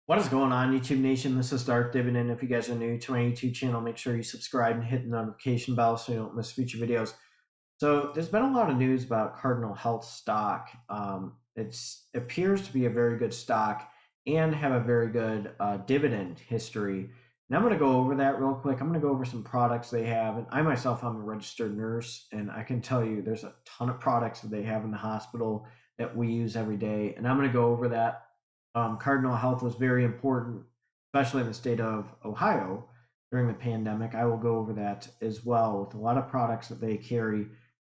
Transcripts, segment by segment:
What is going on, YouTube Nation? This is Darth Dividend. If you guys are new to my YouTube channel, make sure you subscribe and hit the notification bell so you don't miss future videos. So there's been a lot of news about Cardinal Health stock. It appears to be a very good stock and have a very good dividend history. And I'm going to go over that real quick. I'm going to go over some products they have. And I myself, I'm a registered nurse, and I can tell you there's a ton of products that they have in the hospital that we use every day. And I'm going to go over that. Cardinal Health was very important, especially in the state of Ohio during the pandemic. I will go over that as well with a lot of products that they carry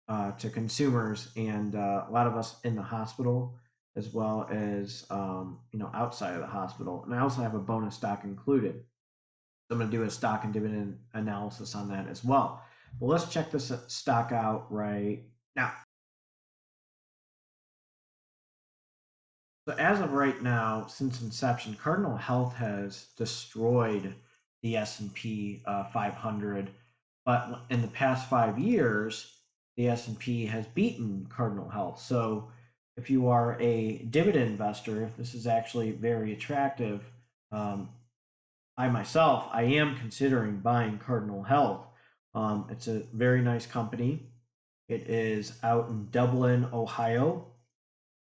to consumers and a lot of us in the hospital as well as outside of the hospital. And I also have a bonus stock included. So I'm going to do a stock and dividend analysis on that as well. But let's check this stock out right now. So as of right now, since inception, Cardinal Health has destroyed the S&P 500, but in the past 5 years, the S&P has beaten Cardinal Health. So if you are a dividend investor, this is actually very attractive. I myself, I am considering buying Cardinal Health. It's a very nice company. It is out in Dublin, Ohio.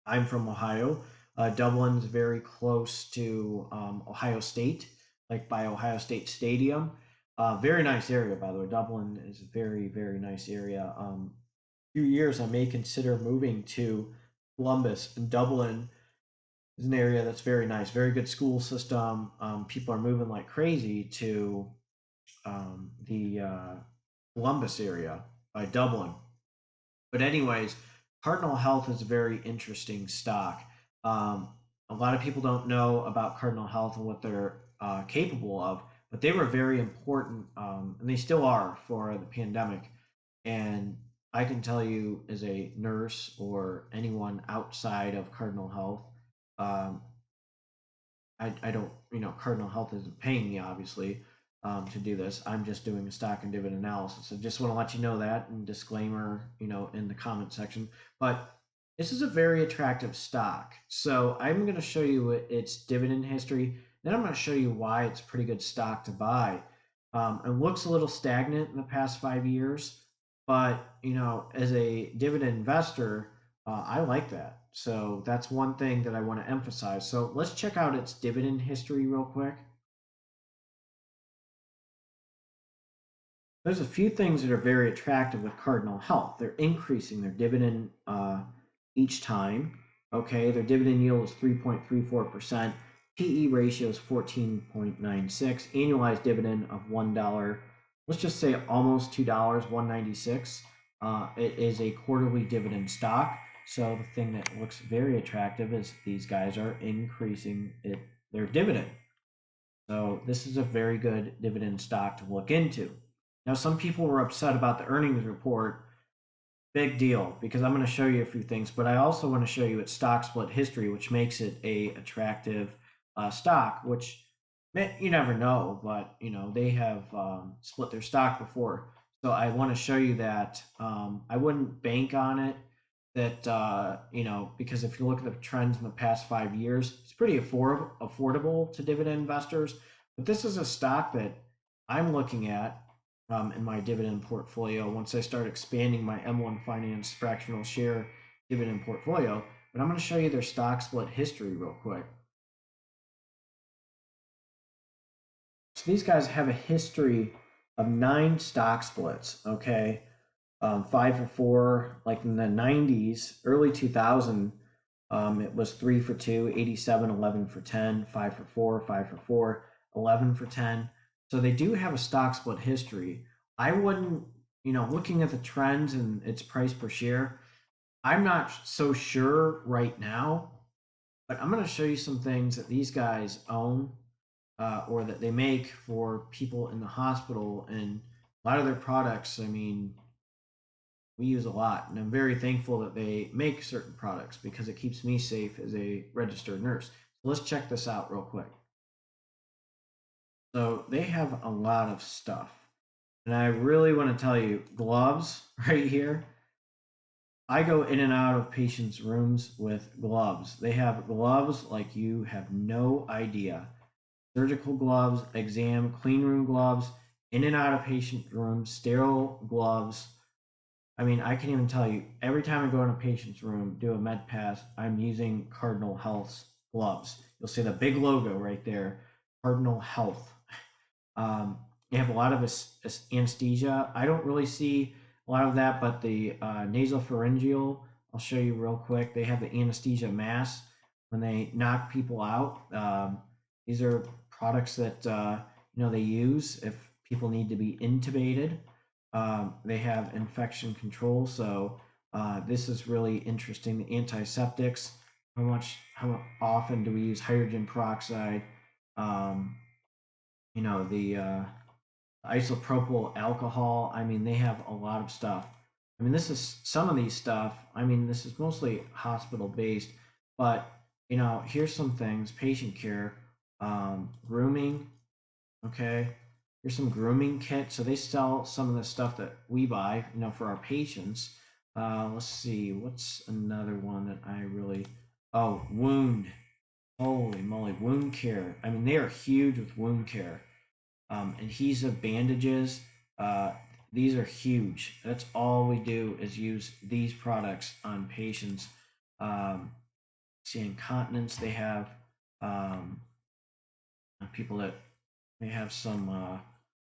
I'm from Ohio. Dublin's very close to Ohio State, like by Ohio State Stadium. Very nice area, by the way. Dublin is a very, very nice area. Few years, I may consider moving to Columbus. And Dublin is an area that's very nice, very good school system. People are moving like crazy to the Columbus area by Dublin. But anyways, Cardinal Health is a very interesting stock. A lot of people don't know about Cardinal Health and what they're capable of, but they were very important, and they still are for the pandemic. And I can tell you, as a nurse or anyone outside of Cardinal Health, um, I don't, Cardinal Health isn't paying me, obviously, to do this. I'm just doing a stock and dividend analysis. I just want to let you know that, and disclaimer, in the comment section. But this is a very attractive stock. So I'm going to show you its dividend history. Then I'm going to show you why it's a pretty good stock to buy. It looks a little stagnant in the past 5 years, but as a dividend investor, I like that. So that's one thing that I want to emphasize. So let's check out its dividend history real quick. There's a few things that are very attractive with Cardinal Health. They're increasing their dividend each time. Okay, their dividend yield is 3.34%. PE ratio is 14.96. Annualized dividend of $1. Let's just say almost $2, 196. It is a quarterly dividend stock. So the thing that looks very attractive is these guys are increasing their dividend. So this is a very good dividend stock to look into. Now, some people were upset about the earnings report. Big deal, because I'm going to show you a few things, but I also want to show you its stock split history, which makes it a attractive stock, which you never know, but they have split their stock before. So I want to show you that. I wouldn't bank on it, that because if you look at the trends in the past 5 years, it's pretty affordable to dividend investors. But this is a stock that I'm looking at in my dividend portfolio once I start expanding my M1 Finance fractional share dividend portfolio. But I'm going to show you their stock split history real quick. So these guys have a history of 9 stock splits, okay? 5 for 4, like in the 90s, early 2000, it was 3 for 2, 87, 11 for 10, 5 for 4, 5 for 4, 11 for 10. So they do have a stock split history. I wouldn't, looking at the trends and its price per share, I'm not so sure right now, but I'm going to show you some things that these guys own or that they make for people in the hospital. And a lot of their products, I mean, we use a lot, and I'm very thankful that they make certain products because it keeps me safe as a registered nurse. So let's check this out real quick. So they have a lot of stuff, and I really want to tell you, gloves right here. I go in and out of patients' rooms with gloves. They have gloves like you have no idea. Surgical gloves, exam, clean room gloves, in and out of patient rooms, sterile gloves. I mean, I can even tell you every time I go in a patient's room, do a med pass, I'm using Cardinal Health's gloves. You'll see the big logo right there, Cardinal Health. They have a lot of anesthesia. I don't really see a lot of that, but the nasopharyngeal, I'll show you real quick. They have the anesthesia mask when they knock people out. These are products that they use if people need to be intubated. They have infection control, so this is really interesting. The antiseptics, how often do we use hydrogen peroxide? Um, the isopropyl alcohol. I mean, they have a lot of stuff. I mean, this is some of these stuff. I mean, this is mostly hospital based, but here's some things: patient care, grooming. Okay, here's some grooming kits. So they sell some of the stuff that we buy, for our patients. Let's see, what's another one that I really? Oh, wound. Holy moly, wound care. I mean, they are huge with wound care. Adhesive bandages. Uh, these are huge. That's all we do is use these products on patients. See, incontinence, they have um, people that they have some,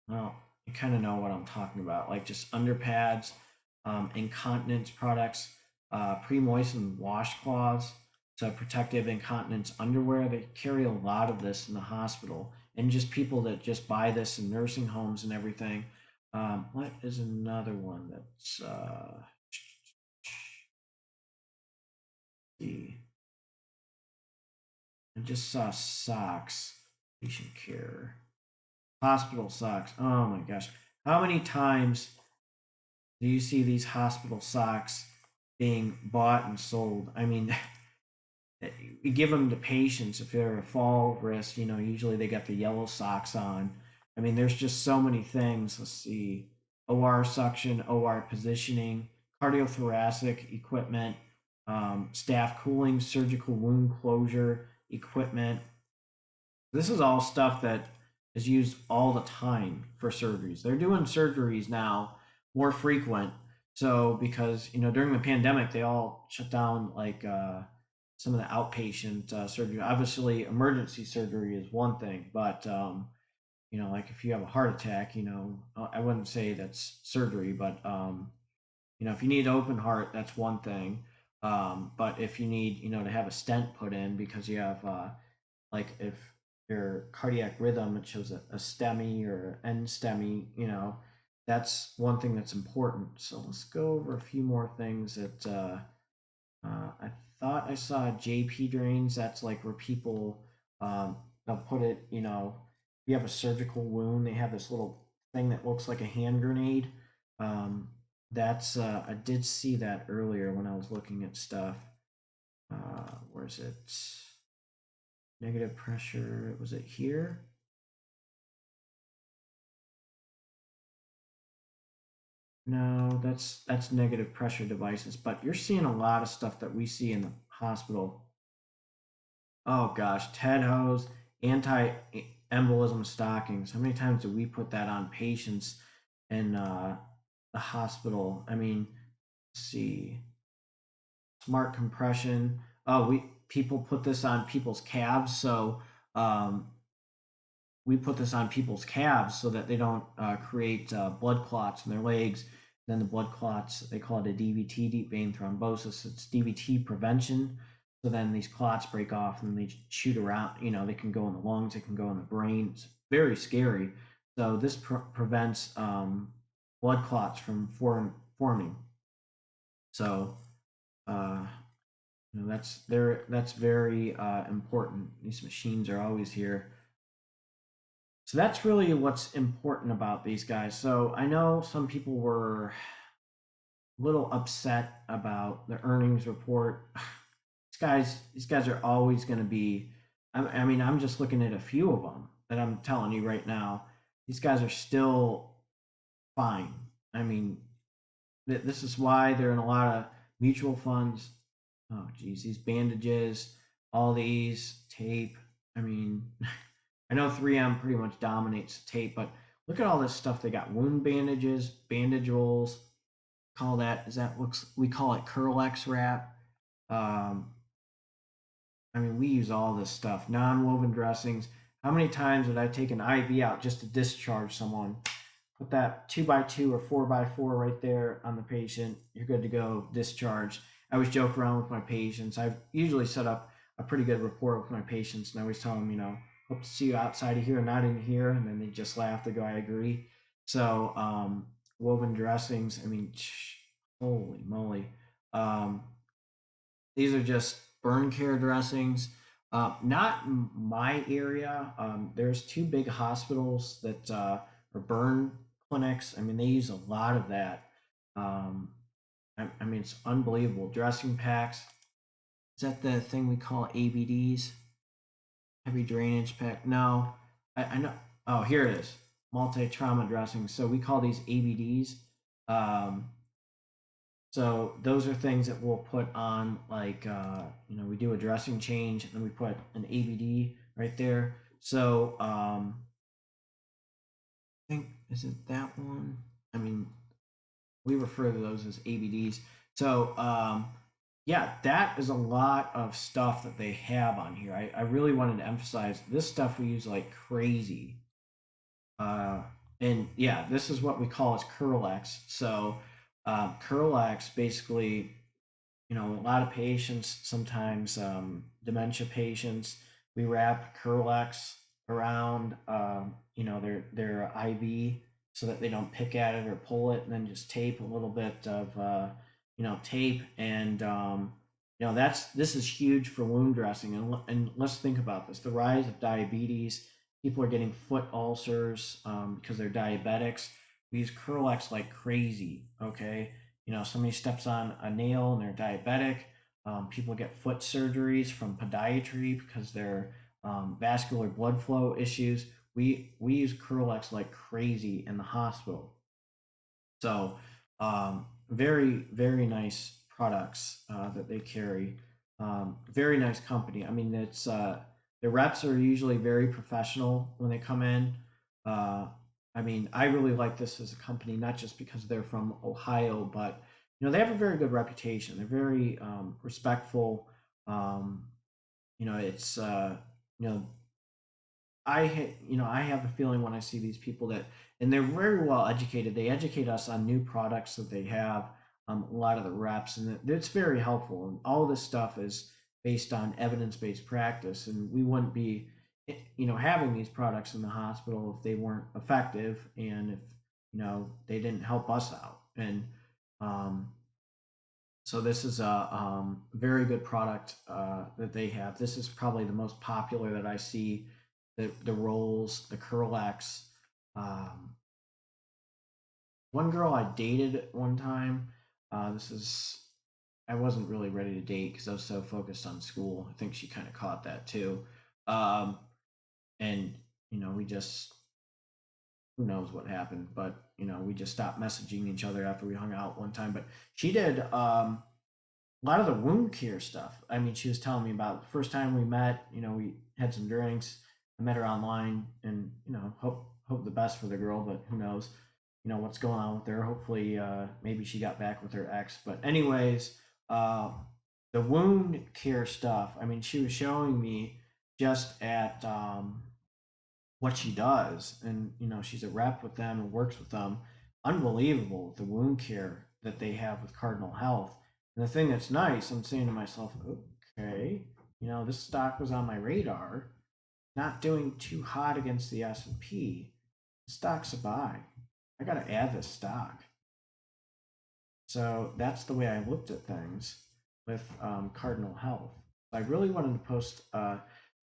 well, you kind of know what I'm talking about, like just underpads, incontinence products, pre-moistened washcloths, so protective incontinence underwear. They carry a lot of this in the hospital, and just people that just buy this in nursing homes and everything. What is another one that's see? I just saw socks, patient care, hospital socks. Oh my gosh, how many times do you see these hospital socks being bought and sold? I mean, we give them to patients if they're a fall risk. Usually they got the yellow socks on. I mean, there's just so many things. Let's see, OR suction, OR positioning, cardiothoracic equipment, staff cooling, surgical wound closure equipment. This is all stuff that is used all the time for surgeries. They're doing surgeries now more frequent. So because during the pandemic they all shut down, like some of the outpatient surgery. Obviously, emergency surgery is one thing, but like if you have a heart attack, I wouldn't say that's surgery, but if you need open heart, that's one thing. But if you need, to have a stent put in because you have like if your cardiac rhythm, it shows a STEMI or an NSTEMI, that's one thing that's important. So let's go over a few more things that I thought I saw JP drains. That's like where people they'll put it, if you have a surgical wound, they have this little thing that looks like a hand grenade. Um, that's I did see that earlier when I was looking at stuff. Where's it? Negative pressure. Was it here? No, that's negative pressure devices. But you're seeing a lot of stuff that we see in the hospital. Oh gosh, TED hose, anti embolism stockings. How many times do we put that on patients in the hospital? I mean, let's see, smart compression. Oh, we people put this on people's calves, so um, we put this on people's calves so that they don't create blood clots in their legs. Then the blood clots, they call it a DVT, deep vein thrombosis. It's DVT prevention. So then these clots break off and they shoot around. They can go in the lungs, they can go in the brain. It's very scary. So this prevents blood clots from forming. So uh, that's very important. These machines are always here. So that's really what's important about these guys. So I know some people were a little upset about the earnings report. These guys are always going to be. I mean, I'm just looking at a few of them that I'm telling you right now. These guys are still fine. I mean, this is why they're in a lot of mutual funds. Oh, geez, these bandages, all these tape. I mean, I know 3M pretty much dominates tape, but look at all this stuff. They got wound bandages, bandage rolls. Call that is that looks we call it Curlex wrap. Um, I mean, we use all this stuff, non-woven dressings. How many times did I take an IV out just to discharge someone? Put that 2x2 or 4x4 right there on the patient. You're good to go, discharge. I always joke around with my patients. I've usually set up a pretty good rapport with my patients, and I always tell them, hope to see you outside of here, not in here. And then they just laugh. They go, I agree. So, woven dressings, I mean, holy moly. Um, these are just burn care dressings. Not in my area. There's two big hospitals that are burn clinics. I mean, they use a lot of that. Um, I mean, it's unbelievable. Dressing packs. Is that the thing we call ABDs? Heavy drainage pack? No, I know. Oh, here it is. Multi trauma dressings. So we call these ABDs. Um, So those are things that we'll put on, like we do a dressing change, and then we put an ABD right there. So I think is it that one? I mean, we refer to those as ABDs. So yeah, that is a lot of stuff that they have on here. I really wanted to emphasize this stuff we use like crazy. Uh, and yeah, this is what we call as Curlex. So Curlex basically, a lot of patients, sometimes dementia patients, we wrap Curlex around, their IV so that they don't pick at it or pull it, and then just tape a little bit of, tape. And, this is huge for wound dressing. And let's think about this. The rise of diabetes, people are getting foot ulcers because they're diabetics. We use Curlex like crazy, okay? Somebody steps on a nail and they're diabetic. People get foot surgeries from podiatry because they're vascular blood flow issues. We use Curlex like crazy in the hospital. So very very nice products that they carry. Very nice company. I mean, it's the reps are usually very professional when they come in. Uh, I mean, I really like this as a company, not just because they're from Ohio, but they have a very good reputation. They're very respectful. Um, it's you know I have a feeling when I see these people that, and they're very well educated. They educate us on new products that they have. A lot of the reps, and it's very helpful. And all this stuff is based on evidence-based practice, and we wouldn't be, having these products in the hospital if they weren't effective, and if they didn't help us out. And um, so this is a very good product that they have. This is probably the most popular that I see. The rolls, the Curlax. Um, One girl I dated at one time. This is I wasn't really ready to date because I was so focused on school. I think she kind of caught that too. Um, and we just who knows what happened, but we just stopped messaging each other after we hung out one time. But she did a lot of the wound care stuff. I mean, she was telling me about the first time we met. We had some drinks. I met her online, and hope the best for the girl, but who knows? What's going on with her. Hopefully, maybe she got back with her ex. But anyways, uh, the wound care stuff. I mean, she was showing me just at what she does, and she's a rep with them and works with them. Unbelievable the wound care that they have with Cardinal Health. And the thing that's nice, I'm saying to myself, okay, this stock was on my radar, not doing too hot against the S&P. Stock's a buy. I got to add this stock. So that's the way I looked at things with Cardinal Health. I really wanted to post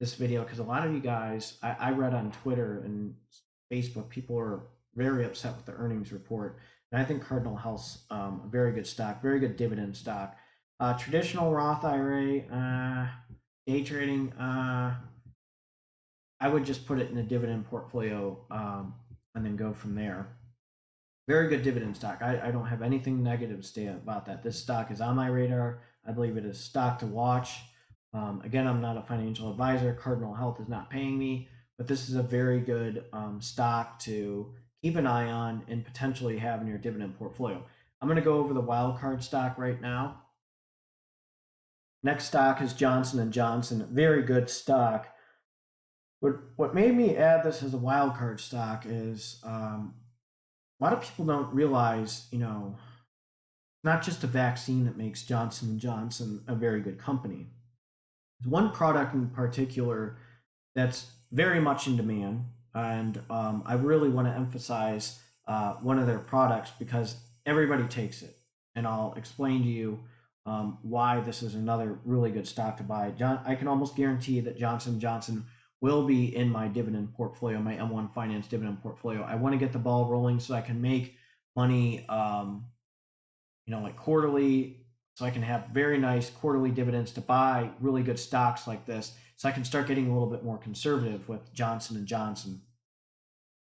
this video because a lot of you guys, I read on Twitter and Facebook, people are very upset with the earnings report. And I think Cardinal Health's a very good stock, very good dividend stock. Traditional Roth IRA, day trading, I would just put it in a dividend portfolio and then go from there. Very good dividend stock. I don't have anything negative to say about that. This stock is on my radar. I believe it is stock to watch. Again, I'm not a financial advisor. Cardinal Health is not paying me, but this is a very good stock to keep an eye on and potentially have in your dividend portfolio. I'm going to go over the wild card stock right now. Next stock is Johnson and Johnson. Very good stock. What made me add this as a wild card stock is a lot of people don't realize, not just a vaccine that makes Johnson and Johnson a very good company. There's one product in particular that's very much in demand, and I really want to emphasize one of their products because everybody takes it, and I'll explain to you why this is another really good stock to buy. I can almost guarantee that Johnson & Johnson will be in my dividend portfolio, my M1 Finance dividend portfolio. I want to get the ball rolling so I can make money, like quarterly, so I can have very nice quarterly dividends to buy really good stocks like this, so I can start getting a little bit more conservative with Johnson and Johnson.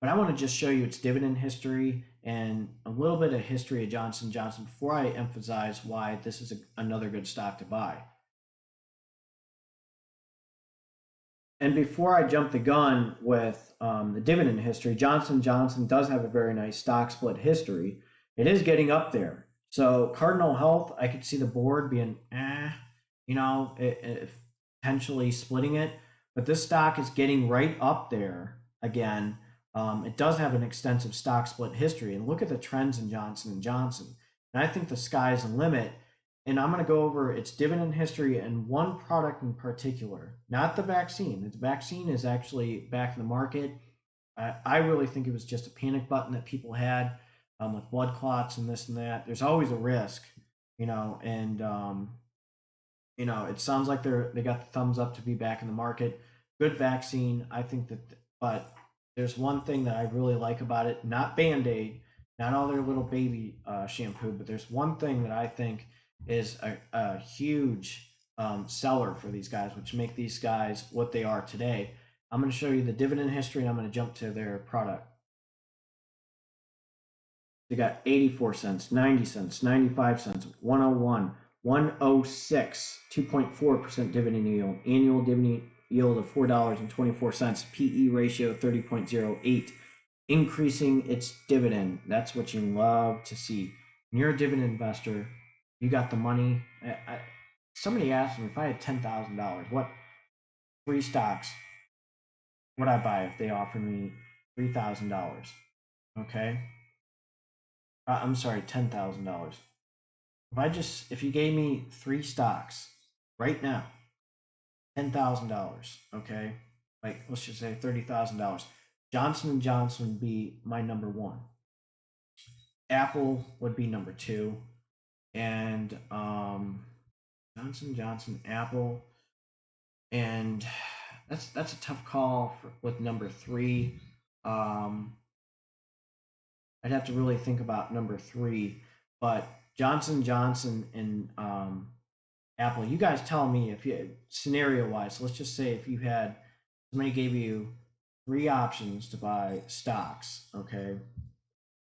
But I want to just show you its dividend history and a little bit of history of Johnson & Johnson before I emphasize why this is another good stock to buy. And before I jump the gun with the dividend history, Johnson & Johnson does have a very nice stock split history. It is getting up there. So Cardinal Health, I could see the board being, potentially splitting it. But this stock is getting right up there again. It does have an extensive stock split history. And look at the trends in Johnson & Johnson. And I think the sky's the limit. And I'm going to go over its dividend history and one product in particular, not the vaccine. The vaccine is actually back in the market. I really think it was just a panic button that people had with blood clots and this and that. There's always a risk, and it sounds like they got the thumbs up to be back in the market. Good vaccine, I think that, but there's one thing that I really like about it, not Band-Aid, not all their little baby shampoo, but there's one thing that I think is a huge seller for these guys, which make these guys what they are today. I'm going to show you the dividend history, and I'm going to jump to their product. They got 84 cents, 90 cents, 95 cents, 101, 106, 2.4% dividend yield, annual dividend yield of $4.24, PE ratio 30.08, increasing its dividend. That's what you love to see. When you're a dividend investor, you got the money. Somebody asked me if I had $10,000, what 3 stocks would I buy if they offered me $3,000? Okay. I'm sorry, $10,000. If you gave me 3 stocks right now, $10,000, okay, like let's just say $30,000, Johnson and Johnson would be my number 1. Apple would be number 2, and Johnson Johnson, Apple, and that's a tough call with number 3. I'd have to really think about number 3, but Johnson Johnson and Apple. You guys tell me if you scenario wise. So let's just say if you had somebody gave you 3 options to buy stocks, okay,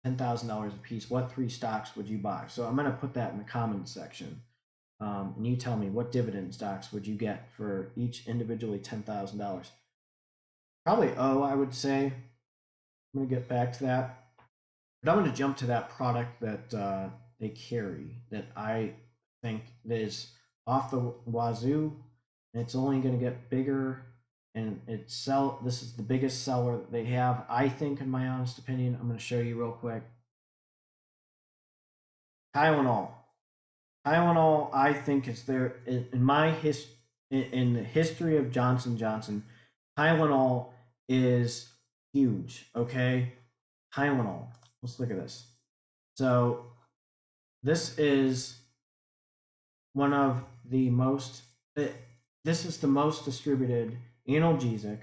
$10,000 a piece. What 3 stocks would you buy? So I'm going to put that in the comments section, and you tell me what dividend stocks would you get for each individually $10,000. Probably I would say. I'm going to get back to that. But I'm going to jump to that product that they carry that I think is off the wazoo, and it's only going to get bigger. And this is the biggest seller that they have, I think, in my honest opinion. I'm going to show you real quick. Tylenol. Tylenol, I think, is there in the history of Johnson Johnson. Tylenol is huge. Okay, Tylenol. Let's look at this. So this is one of the most. This is the most distributed analgesic.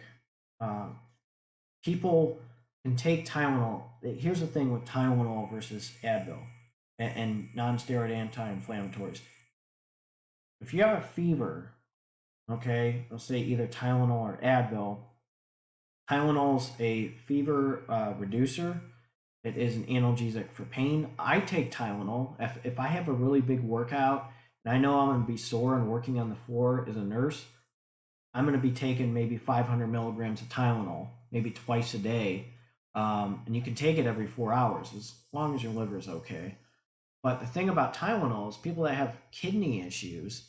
People can take Tylenol. Here's the thing with Tylenol versus Advil and non-steroid anti-inflammatories. If you have a fever, okay, let's say either Tylenol or Advil. Tylenol's a fever reducer, It is an analgesic for pain. I take Tylenol. If I have a really big workout and I know I'm going to be sore and working on the floor as a nurse, I'm going to be taking maybe 500 milligrams of Tylenol, maybe twice a day. And you can take it every 4 hours as long as your liver is okay. But the thing about Tylenol is people that have kidney issues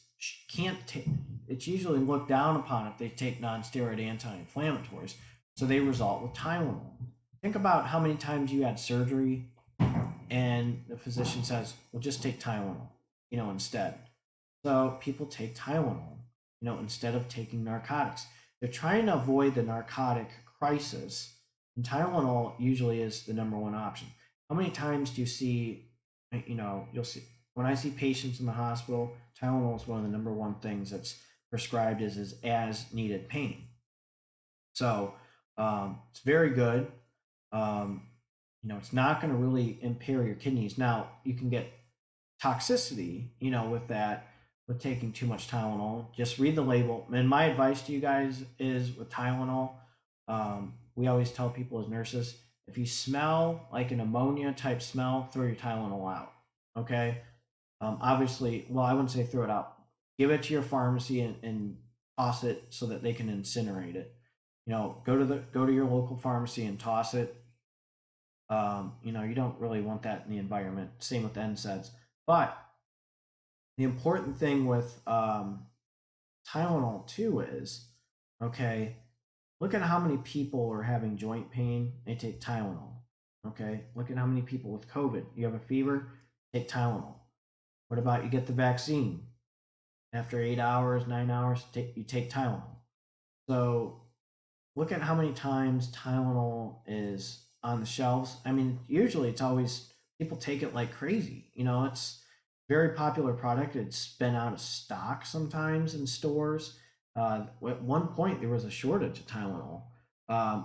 can't take. It's usually looked down upon if they take non-steroid anti-inflammatories, so they result with Tylenol. Think about how many times you had surgery, and the physician says, "Well, just take Tylenol," instead. So people take Tylenol, instead of taking narcotics. They're trying to avoid the narcotic crisis, and Tylenol usually is the number one option. How many times do you see, you'll see when I see patients in the hospital, Tylenol is one of the number one things that's prescribed as needed pain. So it's very good. Um, it's not going to really impair your kidneys. Now you can get toxicity, with that, with taking too much Tylenol. Just read the label. And my advice to you guys is with Tylenol, we always tell people as nurses, if you smell like an ammonia type smell, throw your Tylenol out. Okay. Obviously, well, I wouldn't say throw it out. Give it to your pharmacy and toss it so that they can incinerate it. Go to your local pharmacy and toss it. You don't really want that in the environment. Same with NSAIDs. But the important thing with Tylenol too is, okay, look at how many people are having joint pain. They take Tylenol. Okay, look at how many people with COVID. You have a fever, take Tylenol. What about you get the vaccine? After 8 hours, 9 hours, you take Tylenol. So look at how many times Tylenol is on the shelves. I mean, usually it's always people take it like crazy. It's a very popular product. It's been out of stock sometimes in stores. At one point, there was a shortage of Tylenol,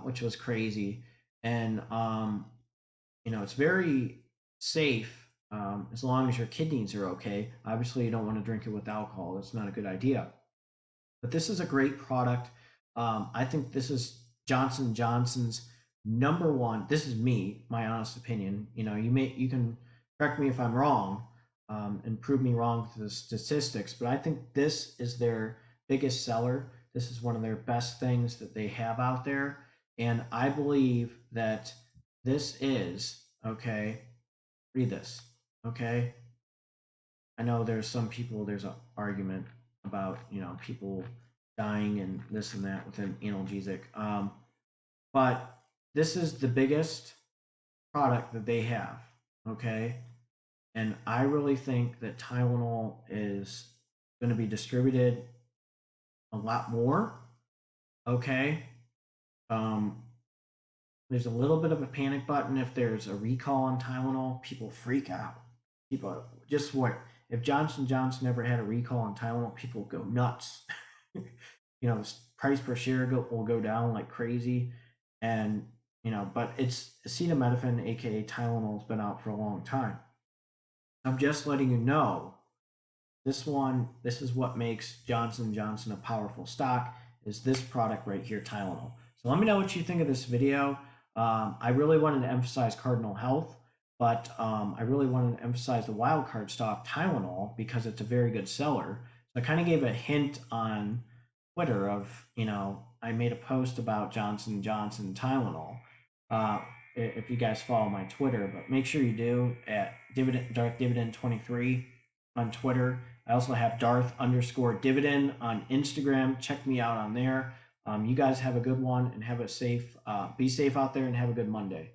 which was crazy. And it's very safe as long as your kidneys are okay. Obviously, you don't want to drink it with alcohol. That's not a good idea. But this is a great product. I think this is Johnson Johnson's number one. This is me, my honest opinion. You can correct me if I'm wrong and prove me wrong to the statistics, but I think this is their biggest seller. This is one of their best things that they have out there, and I believe that this is okay. Read this, okay. I know there's an argument about people dying and this and that with an analgesic. But this is the biggest product that they have, okay? And I really think that Tylenol is going to be distributed a lot more, okay? Um, there's a little bit of a panic button if there's a recall on Tylenol. People freak out. People just what if Johnson Johnson never had a recall on Tylenol, people go nuts. The price per share will go down like crazy, and but it's acetaminophen, aka Tylenol, has been out for a long time. I'm just letting you know this is what makes Johnson Johnson a powerful stock, is this product right here, Tylenol. So let me know what you think of this video. I really wanted to emphasize Cardinal Health, but I really wanted to emphasize the wild card stock Tylenol because it's a very good seller. So I kind of gave a hint on Twitter of, I made a post about Johnson Johnson Tylenol. If you guys follow my Twitter, but make sure you do at Darth Dividend 23 on Twitter. I also have Darth_Dividend on Instagram. Check me out on there. You guys have a good one and have a safe, be safe out there and have a good Monday.